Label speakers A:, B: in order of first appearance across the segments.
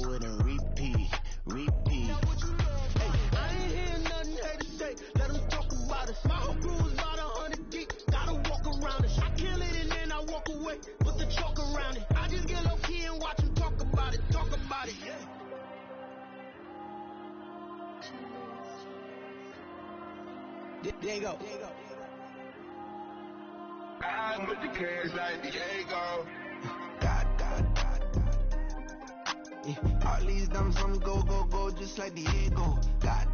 A: to it and repeat. Hey, I ain't hearing nothing haters say. Let them talk about us. My whole crew is about 100 deep. Gotta walk around it. I kill it and then I walk away. Put the chalk around it. I just get low key and watch them talk about it. Yeah. There you go.
B: I put the cash like Diego.
A: God. Yeah. All these dummies on me go, just like Diego. God.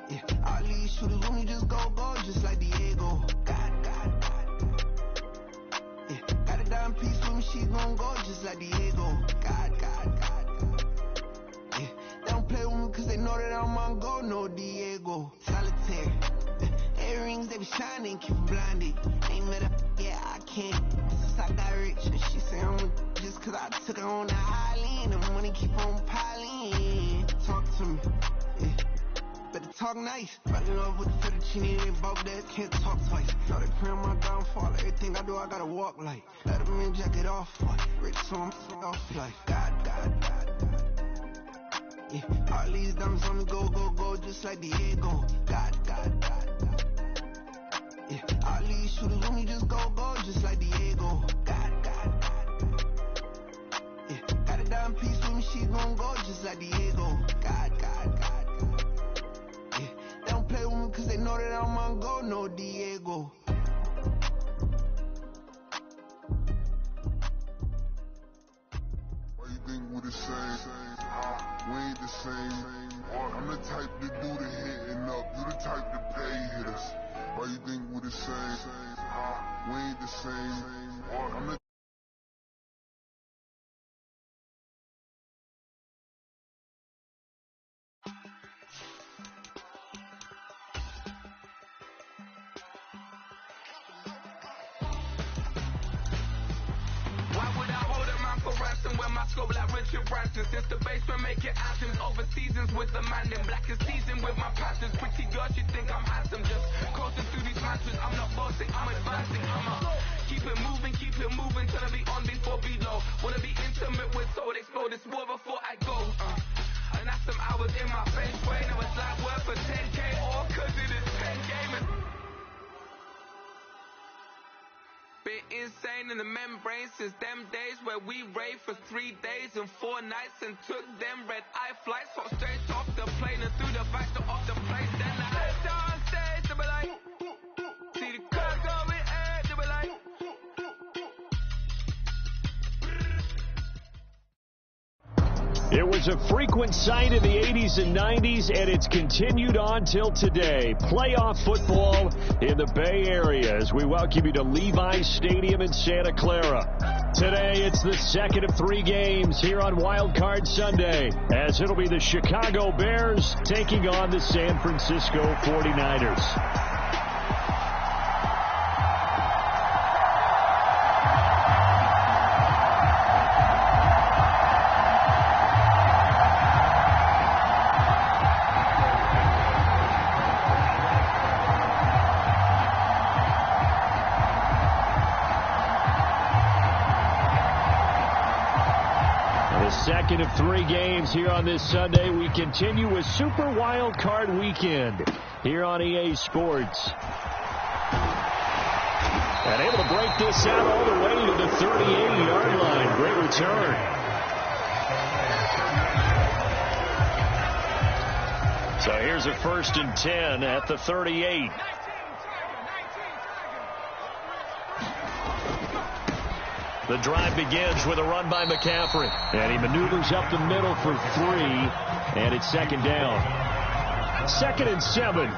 A: Yeah. All these shooters on me just go, just like Diego. God. Yeah. Got a dime piece with me, she gon' go just like Diego. God. Yeah. They don't play with me cause they know that I'm on go, no Diego. Solitaire. Earrings, they be shining, keep blinded. Ain't met up, yeah, I can't. Since I got rich, and she say I'm just cause I took her on the island. The money keep on piling. Talk to me, yeah. Better talk nice. Fell in love with the fettuccine, they both dead, can't talk twice. Know they pray on my downfall, everything I do, I gotta walk like. Let them in, jacket off, rich, so I'm off like. God. Yeah, all these dummies on me go, just like Diego. God. Yeah, all these shooters on me just go, just like Diego. God. Yeah, got a dime piece with me, she gon' go just like Diego. God. Yeah, they don't play with me cause they know that I'm on go, no Diego.
B: Why you think we the same? We ain't the same. I'm the type to do the hitting up. You the type to pay hitters. Why you think we the same? We ain't the same. I'm the
C: when my scope like Richard Branson. Since the basement making anthems over seasons with the man in black is seasoned with my passions. Pretty girl, she think I'm handsome. Just coasting through these mansions. I'm not bossing, I'm advancing. Keep it moving till I be on before below. Wanna be intimate with soul, explode this war before I go. And that's some hours in my bench way. Now it's like work for 10K all cause it is 10 gaming. Been insane in the membrane since them days where we raved for 3 days and 4 nights and took them red eye flights. Got straight off the plane and through the factor of the place. Then I head down stage, they be like, see the crowd going air, they be like.
D: It was a frequent sight in the 80s and 90s, and it's continued on till today. Playoff football in the Bay Area as we welcome you to Levi's Stadium in Santa Clara. Today, it's the second of 3 games here on Wild Card Sunday, as it'll be the Chicago Bears taking on the San Francisco 49ers. Second of 3 games here on this Sunday. We continue with Super Wild Card Weekend here on EA Sports. And able to break this out all the way to the 38-yard line. Great return. So here's a 1st and 10 at the 38. The drive begins with a run by McCaffrey. And he maneuvers up the middle for 3. And it's 2nd down. 2nd and 7.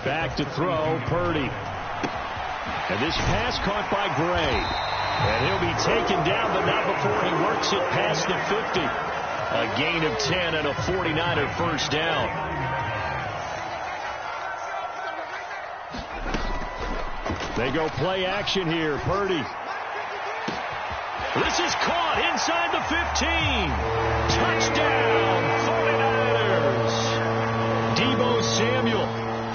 D: Back to throw, Purdy. And this pass caught by Gray. And he'll be taken down, but not before he works it past the 50. A gain of 10 and a 49er first down. They go play action here. Purdy. This is caught inside the 15. Touchdown, 49ers. Deebo Samuel,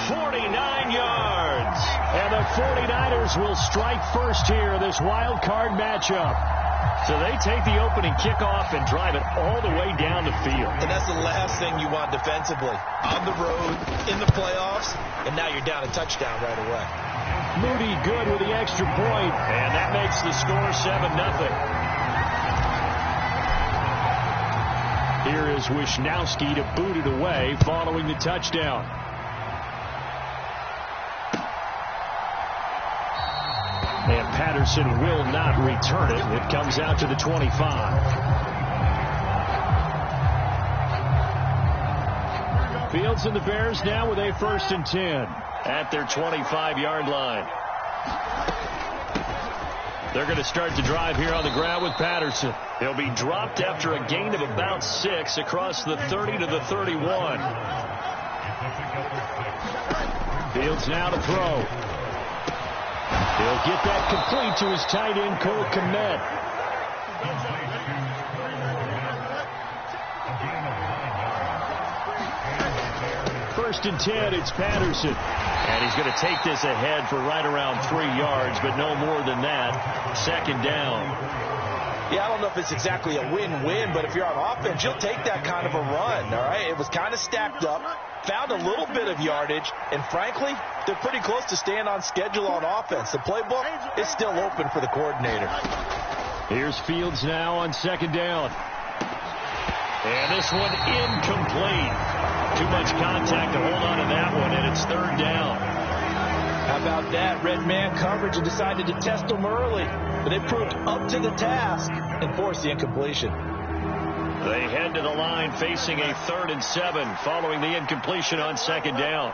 D: 49 yards. And the 49ers will strike first here in this wild card matchup. So they take the opening kickoff and drive it all the way down the field.
E: And that's the last thing you want defensively. On the road, in the playoffs, and now you're down a touchdown right away.
D: Moody good with the extra point, and that makes the score 7-0. Here is Wisnowski to boot it away following the touchdown. And Patterson will not return it. It comes out to the 25. Fields and the Bears now with a 1st and 10 at their 25-yard line. They're going to start the drive here on the ground with Patterson. He'll be dropped after a gain of about 6 across the 30 to the 31. Fields now to throw. He'll get that complete to his tight end, Cole Kmet. First and 10, it's Patterson. And he's going to take this ahead for right around 3 yards, but no more than that. 2nd down.
E: Yeah, I don't know if it's exactly a win-win, but if you're on offense, you'll take that kind of a run, all right? It was kind of stacked up, found a little bit of yardage, and frankly, they're pretty close to staying on schedule on offense. The playbook is still open for the coordinator.
D: Here's Fields now on 2nd down. And this one incomplete. Too much contact to hold on to that one, and it's 3rd down.
E: How about that? Red man coverage and decided to test them early. But they proved up to the task and forced the incompletion.
D: They head to the line facing a 3rd and 7 following the incompletion on 2nd down.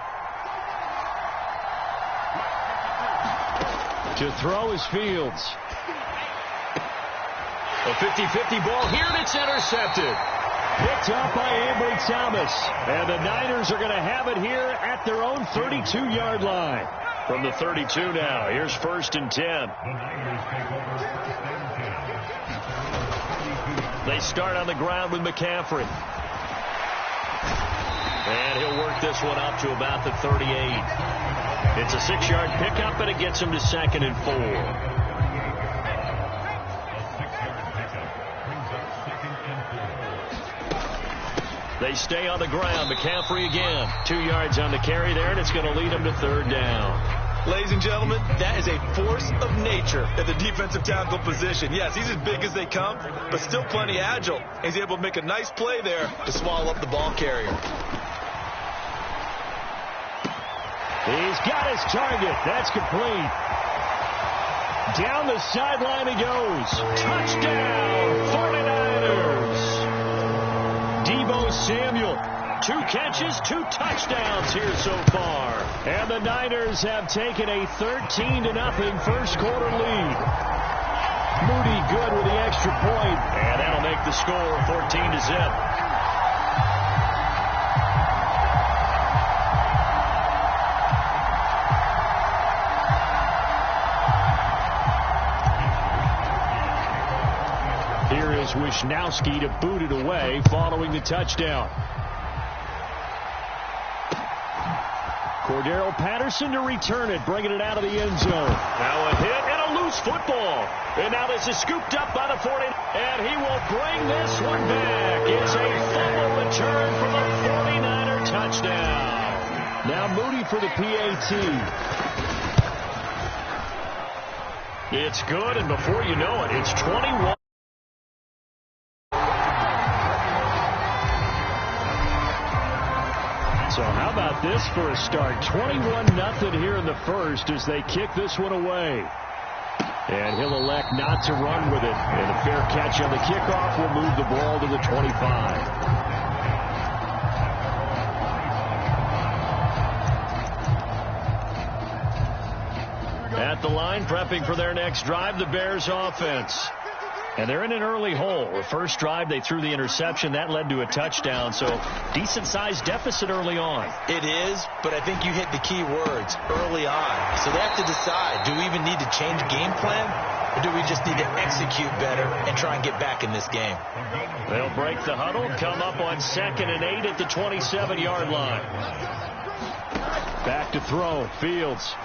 D: To throw is Fields. A 50-50 ball here, and it's intercepted. Picked up by Ambry Thomas. And the Niners are going to have it here at their own 32-yard line. From the 32 now, here's 1st and 10. They start on the ground with McCaffrey. And he'll work this one up to about the 38. It's a 6-yard pickup, and it gets him to 2nd and 4. They stay on the ground. McCaffrey again. 2 yards on the carry there, and it's going to lead him to 3rd down.
E: Ladies and gentlemen, that is a force of nature at the defensive tackle position. Yes, he's as big as they come, but still plenty agile. He's able to make a nice play there to swallow up the ball carrier.
D: He's got his target. That's complete. Down the sideline he goes. Touchdown, 49ers. Deebo Samuel. 2 catches, 2 touchdowns here so far. And the Niners have taken a 13-0 first quarter lead. Moody good with the extra point. And that'll make the score 14-0. Here is Wisnowski to boot it away following the touchdown. Cordero Patterson to return it, bringing it out of the end zone. Now a hit and a loose football. And now this is scooped up by the 40. And he will bring this one back. It's a fumble return for the 49er touchdown. Now Moody for the PAT. It's good, and before you know it, it's 21. So how about this for a start? 21-0 here in the first as they kick this one away. And he'll elect not to run with it. And a fair catch on the kickoff will move the ball to the 25. At the line, prepping for their next drive, the Bears offense. And they're in an early hole. The first drive, they threw the interception. That led to a touchdown. So decent-sized deficit early on.
E: It is, but I think you hit the key words, early on. So they have to decide, do we even need to change game plan? Or do we just need to execute better and try and get back in this game?
D: They'll break the huddle, come up on 2nd and 8 at the 27-yard line. Back to throw, Fields.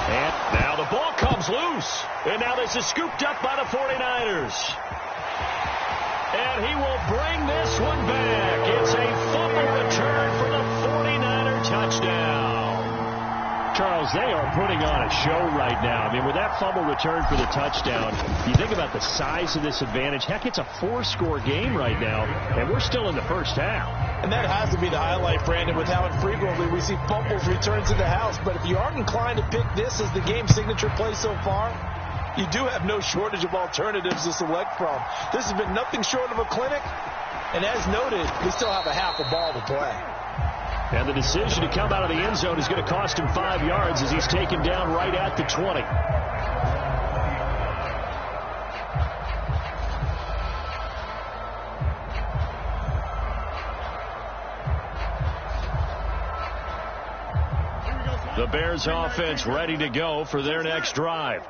D: And now the ball comes loose. And now this is scooped up by the 49ers. And he will bring this one back. It's a fumble return for the 49er touchdown. Charles, they are putting on a show right now. I mean, with that fumble return for the touchdown, you think about the size of this advantage. Heck, it's a 4-score game right now, and we're still in the first half.
E: And that has to be the highlight, Brandon, with how infrequently we see fumbles returns in the house. But if you aren't inclined to pick this as the game signature play so far, you do have no shortage of alternatives to select from. This has been nothing short of a clinic. And as noted, we still have a half a ball to play.
D: And the decision to come out of the end zone is going to cost him 5 yards as he's taken down right at the 20. The Bears offense ready to go for their next drive.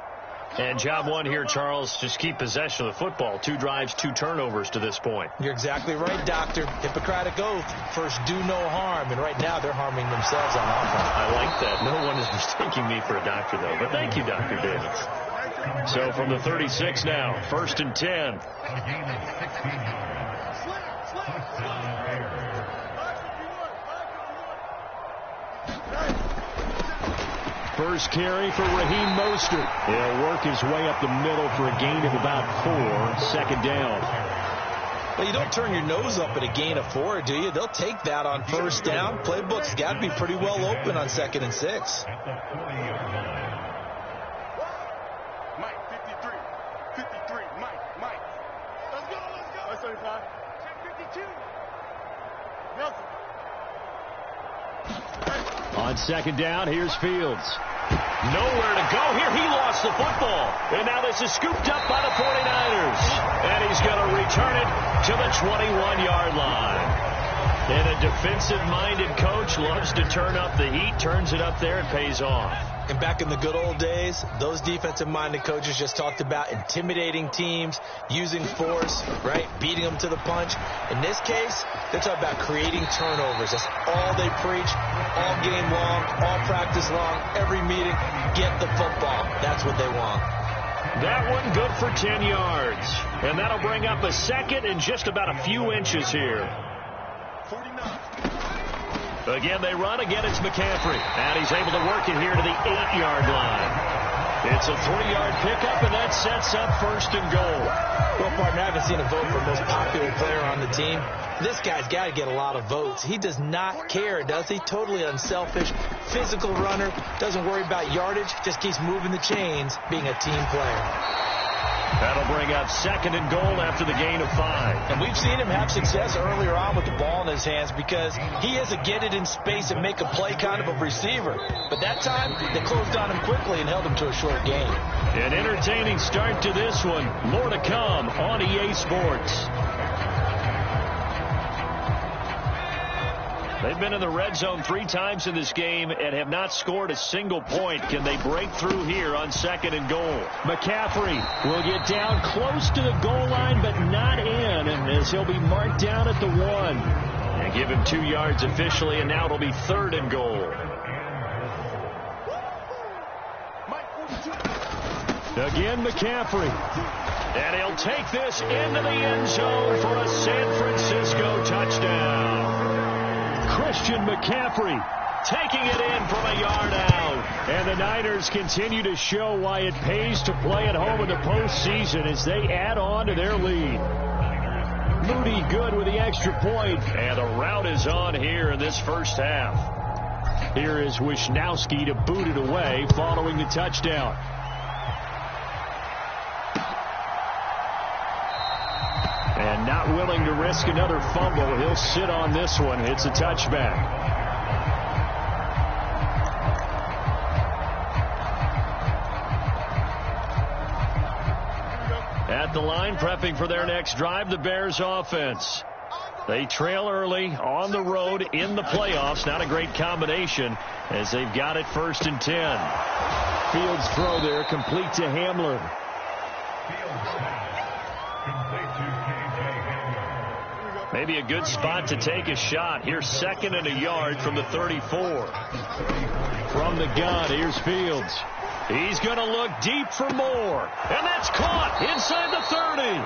D: And job one here, Charles, just keep possession of the football. 2 drives, 2 turnovers to this point.
E: You're exactly right, Doctor. Hippocratic oath. First, do no harm. And right now, they're harming themselves on offense.
D: I like that. No one is mistaking me for a doctor, though. But thank you, Dr. Davis. So from the 36 now, 1st and 10. First carry for Raheem Mostert. He'll work his way up the middle for a gain of about 4. Second down.
E: Well, you don't turn your nose up at a gain of 4, do you? They'll take that on first down. Playbook's got to be pretty well open on 2nd and 6.
F: Mike, 53. 53. Mike. Let's go. 175. Check 52. Nelson.
D: On second down, here's Fields. Nowhere to go here. He lost the football. And now this is scooped up by the 49ers. And he's going to return it to the 21-yard line. And a defensive-minded coach loves to turn up the heat, turns it up there, and pays off.
E: And back in the good old days, those defensive-minded coaches just talked about intimidating teams, using force, right, beating them to the punch. In this case, they're talking about creating turnovers. That's all they preach, all game long, all practice long, every meeting. Get the football. That's what they want.
D: That one good for 10 yards. And that'll bring up a second and just about a few inches here.
F: 49.
D: Again, they run. Again, it's McCaffrey. And he's able to work it here to the 8-yard line. It's a 3-yard pickup, and that sets up 1st and goal.
E: Well, partner, I haven't seen a vote for most popular player on the team. This guy's got to get a lot of votes. He does not care, does he? Totally unselfish, physical runner, doesn't worry about yardage, just keeps moving the chains, being a team player.
D: That'll bring up 2nd and goal after the gain of 5.
E: And we've seen him have success earlier on with the ball in his hands because he is a get it in space and make a play kind of a receiver. But that time, they closed on him quickly and held him to a short gain.
D: An entertaining start to this one. More to come on EA Sports. They've been in the red zone 3 times in this game and have not scored a single point. Can they break through here on 2nd and goal? McCaffrey will get down close to the goal line, but not in, and as he'll be marked down at the 1. And give him 2 yards officially, and now it'll be 3rd and goal. Again, McCaffrey. And he'll take this into the end zone for a San Francisco touchdown. Christian McCaffrey taking it in from a yard out. And the Niners continue to show why it pays to play at home in the postseason as they add on to their lead. Moody good with the extra point. And the route is on here in this first half. Here is Wisnowski to boot it away following the touchdown. And not willing to risk another fumble. He'll sit on this one. It's a touchback. At the line, prepping for their next drive, the Bears offense. They trail early on the road in the playoffs. Not a great combination as they've got it 1st and 10. Fields throw there, complete to Hamler. Maybe a good spot to take a shot. Here's 2nd and a yard from the 34. From the gun, here's Fields. He's going to look deep for more. And that's caught inside the 30.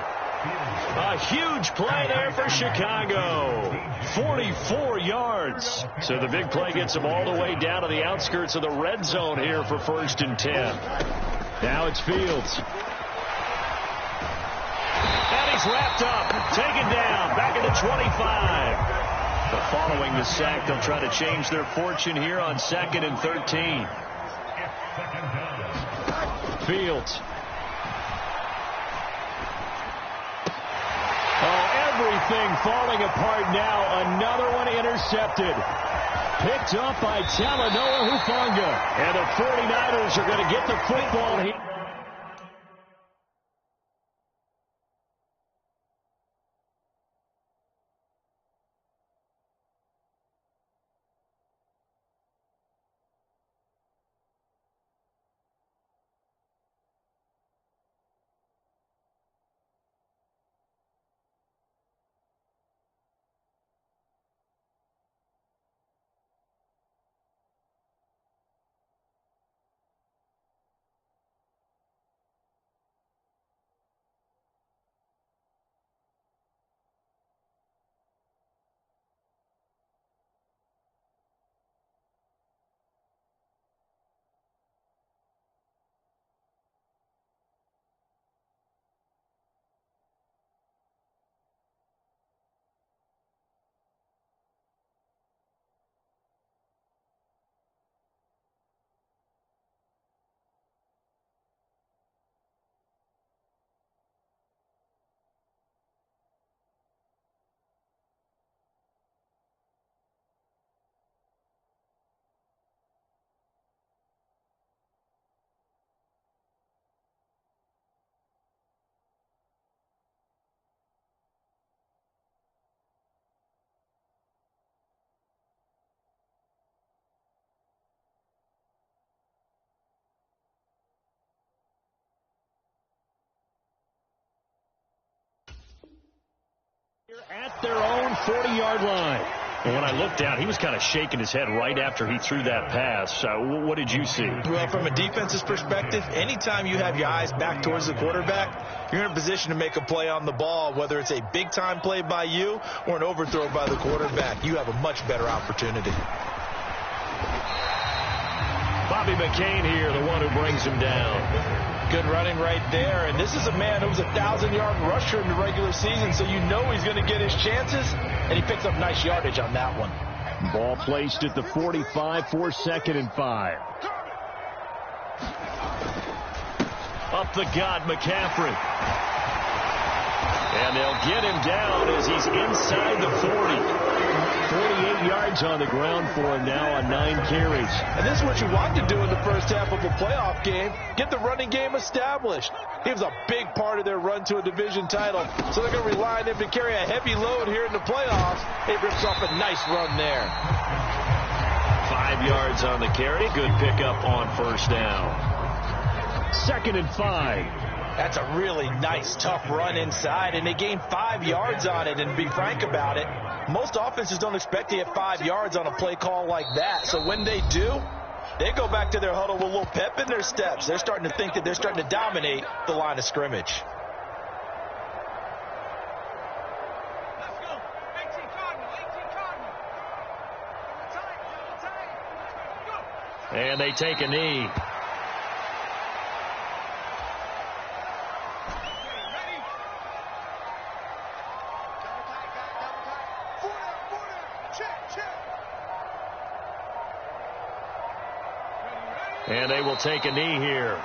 D: A huge play there for Chicago. 44 yards. So the big play gets them all the way down to the outskirts of the red zone here for 1st and 10. Now it's Fields. And he's wrapped up. Taken down. Back at the 25. But following the sack, they'll try to change their fortune here on 2nd and 13. Fields. Oh, everything falling apart now. Another one intercepted. Picked up by Talanoa Hufanga. And the 49ers are going to get the football here. At their own 40-yard line. And when I looked down, he was kind of shaking his head right after he threw that pass. What did you see?
E: Well, from a defense's perspective, anytime you have your eyes back towards the quarterback, you're in a position to make a play on the ball, whether it's a big-time play by you or an overthrow by the quarterback. You have a much better opportunity.
D: Bobby McCain here, the one who brings him down.
E: Good running right there, and this is a man who was a 1,000-yard rusher in the regular season, so you know he's going to get his chances, and he picks up nice yardage on that one.
D: Ball placed at the 45 for 2nd and 5. Up the gut, McCaffrey. And they'll get him down as he's inside the 40. 48 yards on the ground for him now on 9 carries.
E: And this is what you want to do in the first half of a playoff game. Get the running game established. He was a big part of their run to a division title. So they're going to rely on him to carry a heavy load here in the playoffs. He rips off a nice run there.
D: 5 yards on the carry. Good pickup on 1st down. 2nd and 5.
E: That's a really nice, tough run inside, and they gained 5 yards on it. And to be frank about it, most offenses don't expect to get 5 yards on a play call like that. So when they do, they go back to their huddle with a little pep in their steps. They're starting to think that they're starting to dominate the line of scrimmage.
F: Let's go. 18 Cardinal. 18 Cardinal. Tight. Go.
D: And they take a knee. And they will take a knee here.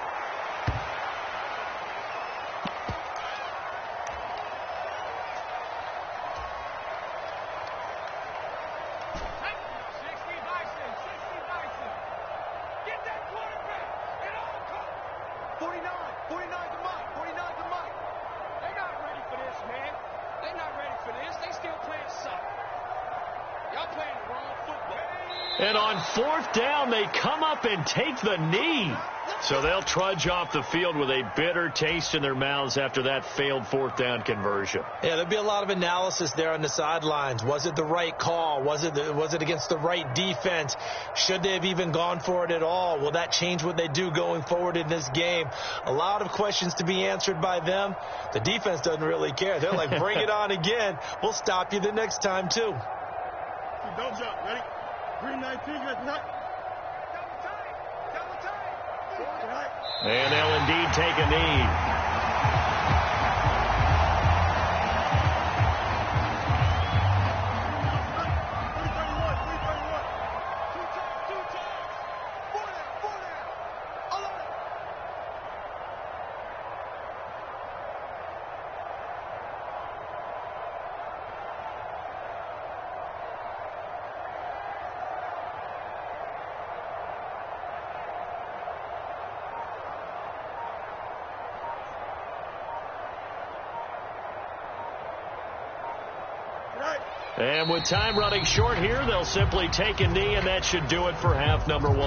D: And on 4th down, they come up and take the knee. So they'll trudge off the field with a bitter taste in their mouths after that failed 4th down conversion.
E: Yeah, there'll be a lot of analysis there on the sidelines. Was it the right call? Was it against the right defense? Should they have even gone for it at all? Will that change what they do going forward in this game? A lot of questions to be answered by them. The defense doesn't really care. They're like, bring it on again. We'll stop you the next time, too.
F: Don't jump. Ready? Green 19, you got nut.
D: And they'll indeed take a knee. And with time running short here, they'll simply take a knee, and that should do it for half number 1.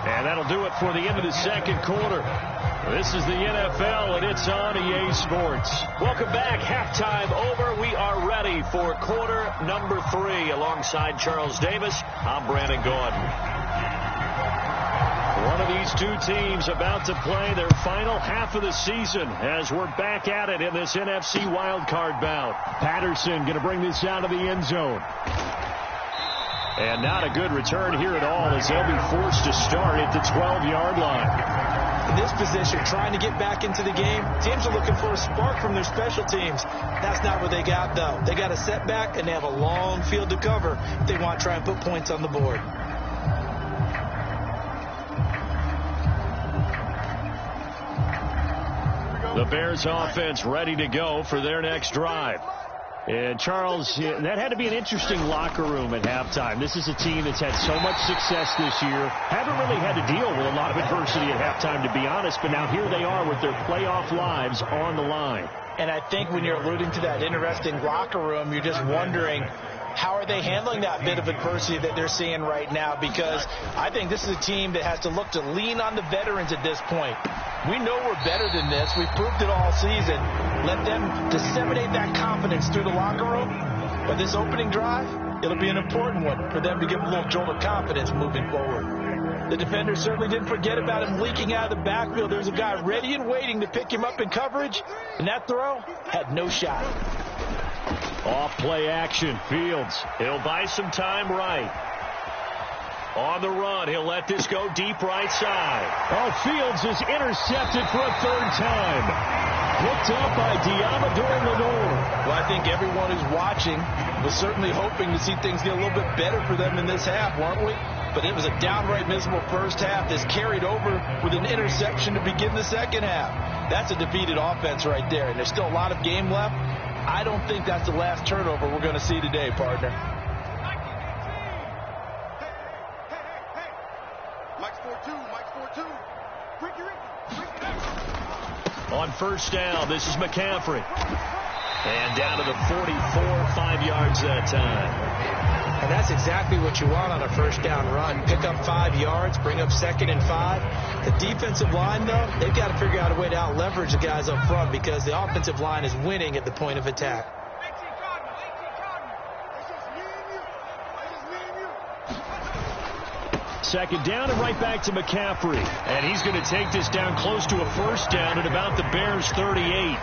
D: And that'll do it for the end of the second quarter. This is the NFL, and it's on EA Sports. Welcome back. Halftime over. We are ready for quarter number 3. Alongside Charles Davis, I'm Brandon Gordon. One of these two teams about to play their final half of the season as we're back at it in this NFC wildcard bout. Patterson going to bring this out of the end zone. And not a good return here at all as they'll be forced to start at the 12-yard line.
E: In this position, trying to get back into the game, teams are looking for a spark from their special teams. That's not what they got, though. They got a setback, and they have a long field to cover if they want to try and put points on the board.
D: The Bears offense ready to go for their next drive. And, Charles, that had to be an interesting locker room at halftime. This is a team that's had so much success this year. Haven't really had to deal with a lot of adversity at halftime, to be honest. But now here they are with their playoff lives on the line.
E: And I think when you're alluding to that interesting locker room, you're just wondering, how are they handling that bit of adversity that they're seeing right now? Because I think this is a team that has to look to lean on the veterans at this point. We know we're better than this. We've proved it all season. Let them disseminate that confidence through the locker room. But this opening drive, it'll be an important one for them to give a little jolt of confidence moving forward. The defenders certainly didn't forget about him leaking out of the backfield. There's a guy ready and waiting to pick him up in coverage. And that throw had no shot.
D: Off play action. Fields. He'll buy some time right. On the run, he'll let this go deep right side. Oh, Fields is intercepted for a 3rd time. Picked up by Diamador Lenore.
E: Well, I think everyone who's watching was certainly hoping to see things get a little bit better for them in this half, weren't we? But it was a downright miserable first half. This carried over with an interception to begin the second half. That's a defeated offense right there, and there's still a lot of game left. I don't think that's the last turnover we're going to see today, partner.
D: On first down, this is McCaffrey. And down to the 44, 5 yards that time.
E: And that's exactly what you want on a first down run. Pick up 5 yards, bring up 2nd and 5. The defensive line, though, they've got to figure out a way to out-leverage the guys up front because the offensive line is winning at the point of attack.
D: Second down and right back to McCaffrey. And he's going to take this down close to a first down at about the Bears' 38.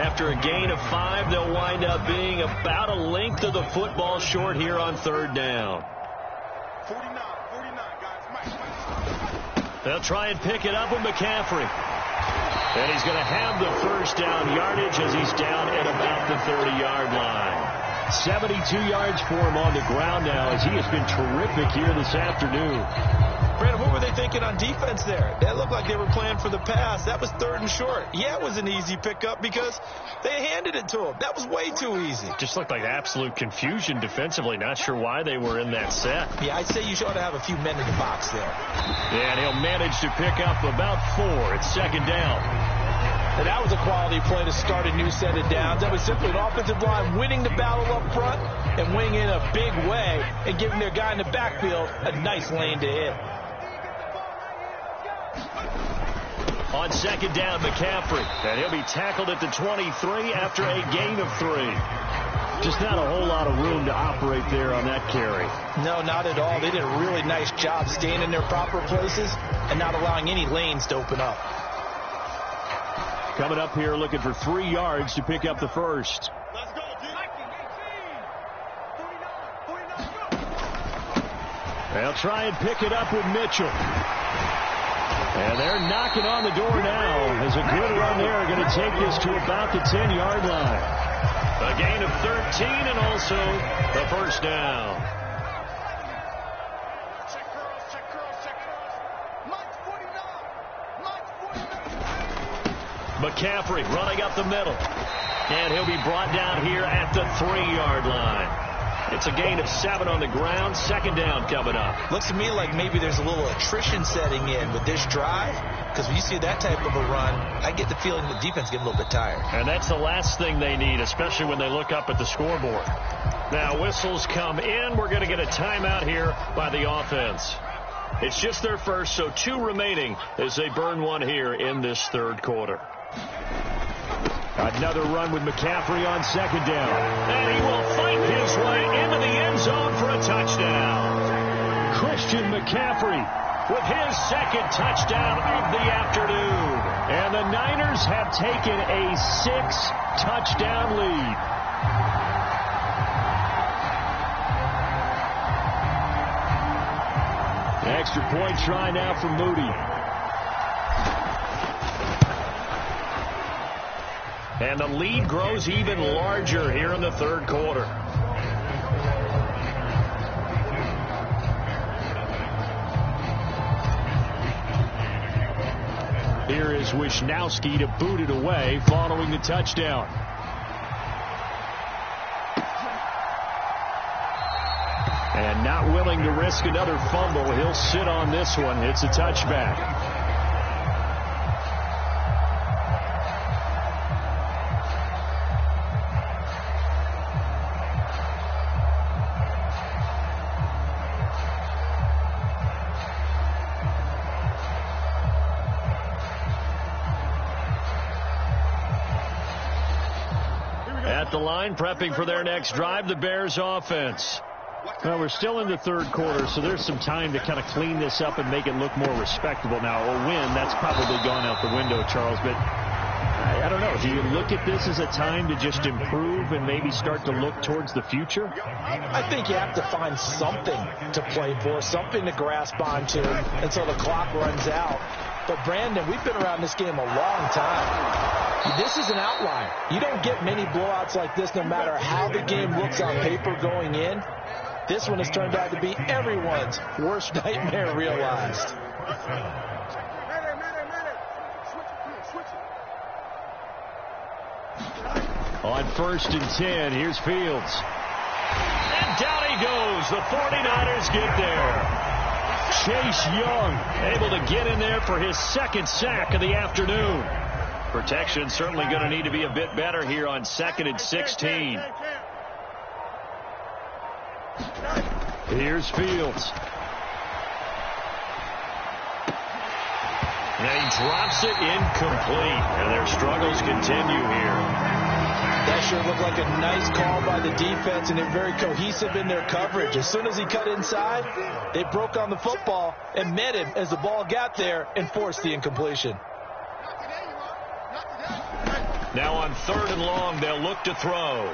D: After a gain of 5, they'll wind up being about a length of the football short here on 3rd down.
F: 49, guys.
D: They'll try and pick it up with McCaffrey. And he's going to have the first down yardage as he's down at about the 30-yard line. 72 yards for him on the ground now, as he has been terrific here this afternoon.
E: Brandon, what were they thinking on defense there? That looked like they were playing for the pass. That was 3rd and short. Yeah, it was an easy pickup because they handed it to him. That was way too easy.
D: Just looked like absolute confusion defensively. Not sure why they were in that set.
E: Yeah, I'd say you ought to have a few men in the box there.
D: And he'll manage to pick up about 4. It's 2nd down.
E: And that was a quality play to start a new set of downs. That was simply an offensive line winning the battle up front and winning in a big way and giving their guy in the backfield a nice lane to hit.
D: On 2nd down, McCaffrey. And he'll be tackled at the 23 after a gain of 3. Just not a whole lot of room to operate there on that carry.
E: No, not at all. They did a really nice job staying in their proper places and not allowing any lanes to open up.
D: Coming up here looking for 3 yards to pick up the first.
F: Let's go, D. 49.
D: They'll try and pick it up with Mitchell. And they're knocking on the door now as a good run there going to take this to about the 10-yard line. A gain of 13 and also the first down.
F: Check curls, check curls, check curls. Mike's 49. Mike's 49.
D: McCaffrey running up the middle. And he'll be brought down here at the 3-yard line. It's a gain of 7 on the ground. 2nd down coming up.
E: Looks to me like maybe there's a little attrition setting in with this drive, because when you see that type of a run, I get the feeling the defense getting a little bit tired.
D: And that's the last thing they need, especially when they look up at the scoreboard. Now whistles come in. We're going to get a timeout here by the offense. It's just their first, so 2 remaining as they burn one here in this 3rd quarter. Another run with McCaffrey on 2nd down. And he will fight his way into the end zone for a touchdown. Christian McCaffrey with his 2nd touchdown of the afternoon. And the Niners have taken a 6-touchdown lead. Extra point try now for Moody. And the lead grows even larger here in the 3rd quarter. Here is Wisnowski to boot it away following the touchdown. And not willing to risk another fumble, he'll sit on this one. It's a touchback. At the line, prepping for their next drive, the Bears offense. Well, we're still in the 3rd quarter, so there's some time to kind of clean this up and make it look more respectable. Now, a win, that's probably gone out the window, Charles, but I don't know. Do you look at this as a time to just improve and maybe start to look towards the future?
E: I think you have to find something to play for, something to grasp onto until the clock runs out. But, Brandon, we've been around this game a long time. This is an outlier. You don't get many blowouts like this no matter how the game looks on paper going in. This one has turned out to be everyone's worst nightmare realized.
D: On 1st and 10, here's Fields. And down he goes. The 49ers get there. Chase Young able to get in there for his 2nd sack of the afternoon. Protection certainly going to need to be a bit better here on 2nd and 16. Here's Fields. And he drops it incomplete. And their struggles continue here.
E: That sure looked like a nice call by the defense, and they're very cohesive in their coverage. As soon as he cut inside, they broke on the football and met him as the ball got there and forced the incompletion.
D: Now on 3rd and long, they'll look to throw.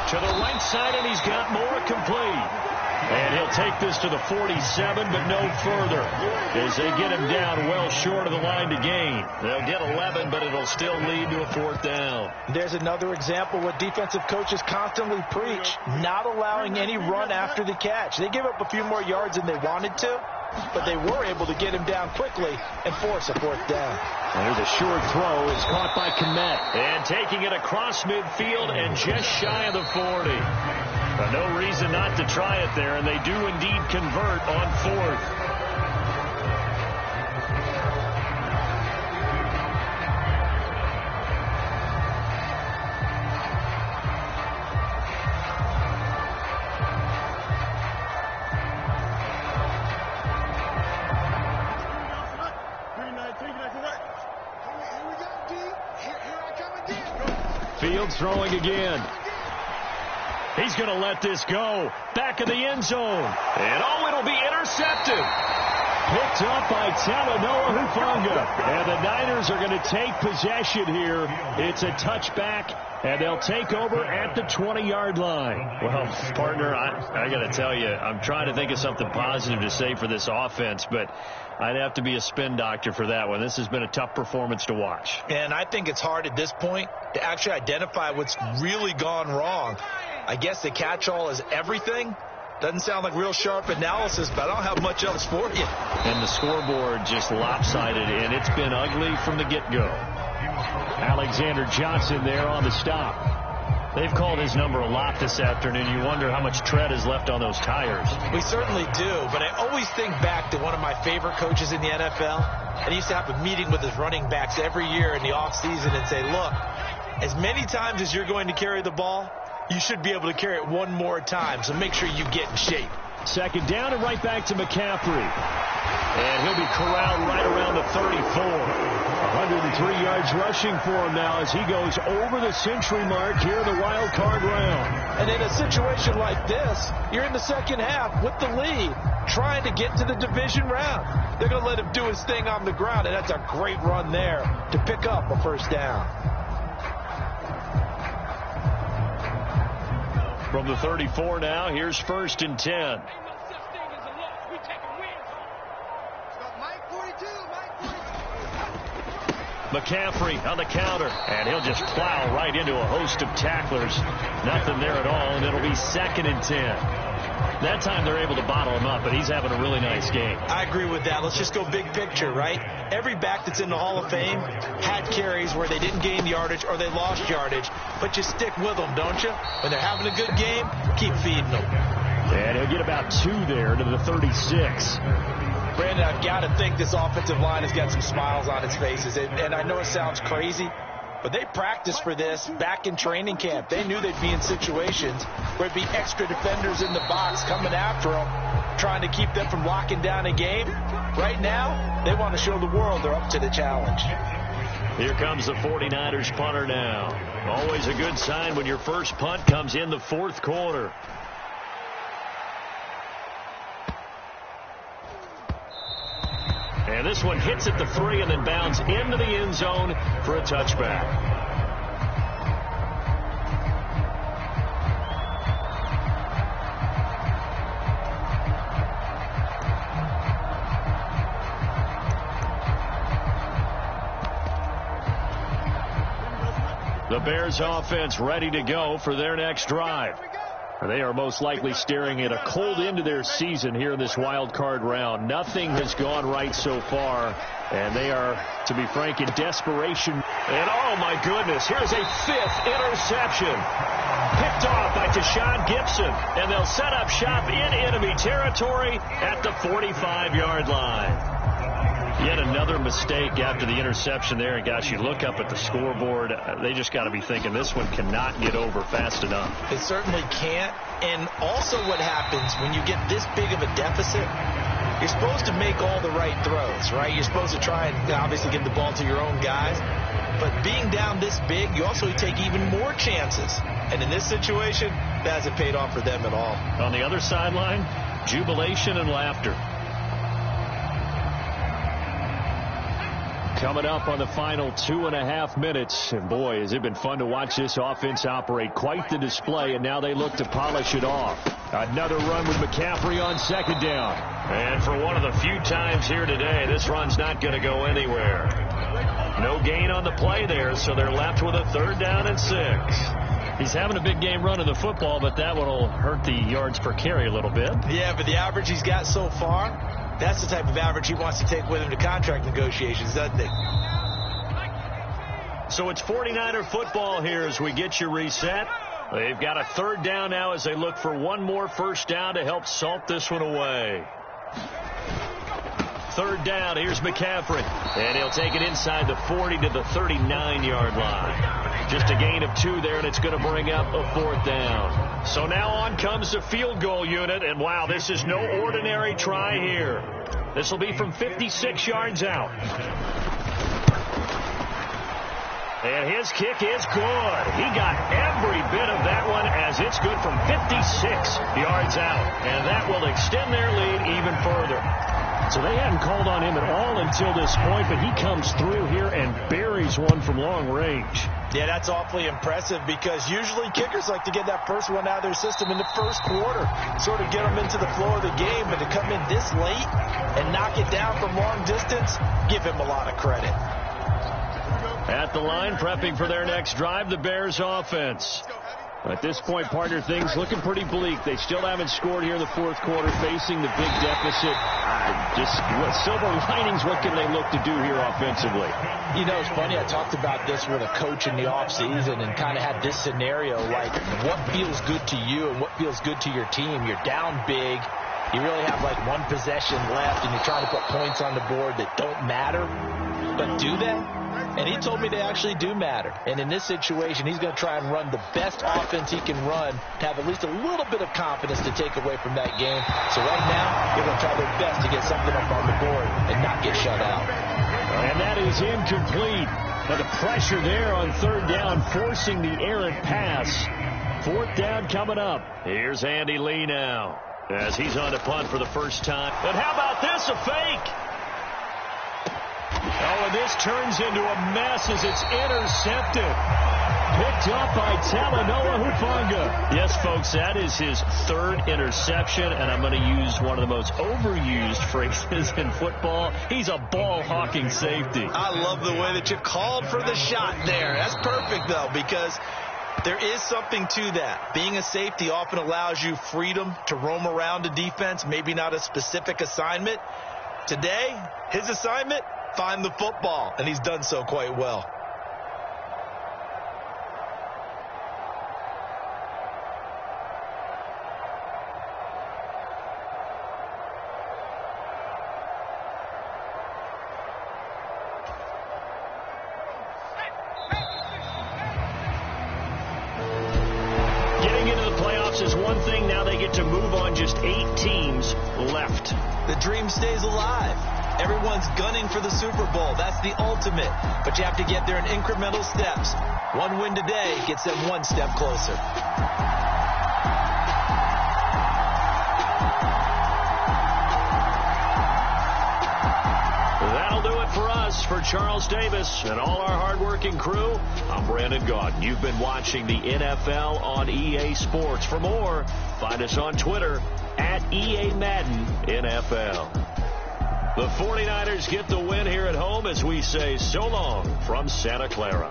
D: To the right side, and he's got more complete. And he'll take this to the 47, but no further, as they get him down well short of the line to gain. They'll get 11, but it'll still lead to a 4th down.
E: There's another example what defensive coaches constantly preach, not allowing any run after the catch. They gave up a few more yards than they wanted to, but they were able to get him down quickly and force a 4th down.
D: There's a short throw. It's caught by Kmet. And taking it across midfield and just shy of the 40. But no reason not to try it there, and they do indeed convert on 4th. Fields throwing again. He's going to let this go. Back in the end zone. And it'll be intercepted. Picked up by Talanoa Hufanga. And the Niners are going to take possession here. It's a touchback, and they'll take over at the 20-yard line. Well, partner, I got to tell you, I'm trying to think of something positive to say for this offense, but I'd have to be a spin doctor for that one. This has been a tough performance to watch.
E: And I think it's hard at this point to actually identify what's really gone wrong. I guess the catch-all is everything. Doesn't sound like real sharp analysis, but I don't have much else for you.
D: And the scoreboard just lopsided, and it's been ugly from the get-go. Alexander Johnson there on the stop. They've called his number a lot this afternoon. You wonder how much tread is left on those tires.
E: We certainly do, but I always think back to one of my favorite coaches in the NFL. And he used to have a meeting with his running backs every year in the offseason and say, look, as many times as you're going to carry the ball, you should be able to carry it one more time, so make sure you get in shape.
D: 2nd down and right back to McCaffrey. And he'll be corralled right around the 34. 103 yards rushing for him now as he goes over the century mark here in the wild card round.
E: And in a situation like this, you're in the second half with the lead, trying to get to the division round. They're going to let him do his thing on the ground, and that's a great run there to pick up a 1st down.
D: From the 34 now, here's 1st and 10. McCaffrey on the counter, and he'll just plow right into a host of tacklers. Nothing there at all, and it'll be 2nd and 10. That time they're able to bottle him up, but he's having a really nice game.
E: I agree with that. Let's just go big picture, right? Every back that's in the Hall of Fame had carries where they didn't gain yardage or they lost yardage, but you stick with them, don't you? When they're having a good game, keep feeding them.
D: And he'll get about 2 there to the 36.
E: Brandon, I've got to think this offensive line has got some smiles on its faces. And I know it sounds crazy, but they practiced for this back in training camp. They knew they'd be in situations where it'd be extra defenders in the box coming after them, trying to keep them from locking down a game. Right now, they want to show the world they're up to the challenge.
D: Here comes the 49ers punter now. Always a good sign when your first punt comes in the 4th quarter. And this one hits at the 3 and then bounds into the end zone for a touchback. The Bears offense ready to go for their next drive. They are most likely staring at a cold end to their season here in this wild card round. Nothing has gone right so far, and they are, to be frank, in desperation. And oh my goodness, here's a 5th interception. Picked off by Deshaun Gibson, and they'll set up shop in enemy territory at the 45-yard line. Yet another mistake after the interception there. And, gosh, you look up at the scoreboard, they just got to be thinking this one cannot get over fast enough.
E: It certainly can't. And also what happens when you get this big of a deficit, you're supposed to make all the right throws, right? You're supposed to try and obviously give the ball to your own guys. But being down this big, you also take even more chances. And in this situation, that hasn't paid off for them at all.
D: On the other sideline, jubilation and laughter. Coming up on the final 2.5 minutes. And boy, has it been fun to watch this offense operate. Quite the display, and now they look to polish it off. Another run with McCaffrey on second down. And for one of the few times here today, this run's not going to go anywhere. No gain on the play there, so they're left with a 3rd down and 6.
G: He's having a big game running the football, but that one will hurt the yards per carry a little bit.
E: Yeah, but the average he's got so far, that's the type of average he wants to take with him to contract negotiations, doesn't he?
D: So it's 49er football here as we get you reset. They've got a 3rd down now as they look for one more first down to help salt this one away. 3rd down, here's McCaffrey. And he'll take it inside the 40 to the 39-yard line. Just a gain of 2 there, and it's going to bring up a 4th down. So now on comes the field goal unit, and wow, this is no ordinary try here. This will be from 56 yards out. And his kick is good. He got every bit of that one as it's good from 56 yards out. And that will extend their lead even further.
G: So they hadn't called on him at all until this point, but he comes through here and buries one from long range.
E: Yeah, that's awfully impressive because usually kickers like to get that first one out of their system in the first quarter, sort of get them into the flow of the game, but to come in this late and knock it down from long distance, give him a lot of credit.
D: At the line, prepping for their next drive, the Bears offense. At this point, partner, things looking pretty bleak. They still haven't scored here in the 4th quarter, facing the big deficit. Just what silver linings, what can they look to do here offensively?
E: You know, it's funny. I talked about this with a coach in the offseason and kind of had this scenario, like what feels good to you and what feels good to your team. You're down big. You really have like one possession left, and you're trying to put points on the board that don't matter. But do they? And he told me they actually do matter. And in this situation, he's going to try and run the best offense he can run to have at least a little bit of confidence to take away from that game. So right now, they're going to try their best to get something up on the board and not get shut out.
D: And that is incomplete. But the pressure there on 3rd down, forcing the errant pass. 4th down coming up. Here's Andy Lee now as he's on to punt for the first time. But how about this, a fake? Oh, and this turns into a mess as it's intercepted. Picked up by Talanoa Hufanga. Yes, folks, that is his 3rd interception, and I'm going to use one of the most overused phrases in football. He's a ball-hawking safety.
E: I love the way that you called for the shot there. That's perfect, though, because there is something to that. Being a safety often allows you freedom to roam around a defense, maybe not a specific assignment. Today, his assignment, find the football, and he's done so quite well.
D: Getting into the playoffs is one thing. Now they get to move on. Just 8 teams left.
E: The dream stays alive. Everyone's gunning for the Super Bowl. That's the ultimate. But you have to get there in incremental steps. One win today gets them one step closer.
D: That'll do it for us. For Charles Davis and all our hardworking crew, I'm Brandon Gaudin. You've been watching the NFL on EA Sports. For more, find us on Twitter at EA Madden NFL. The 49ers get the win here at home as we say so long from Santa Clara.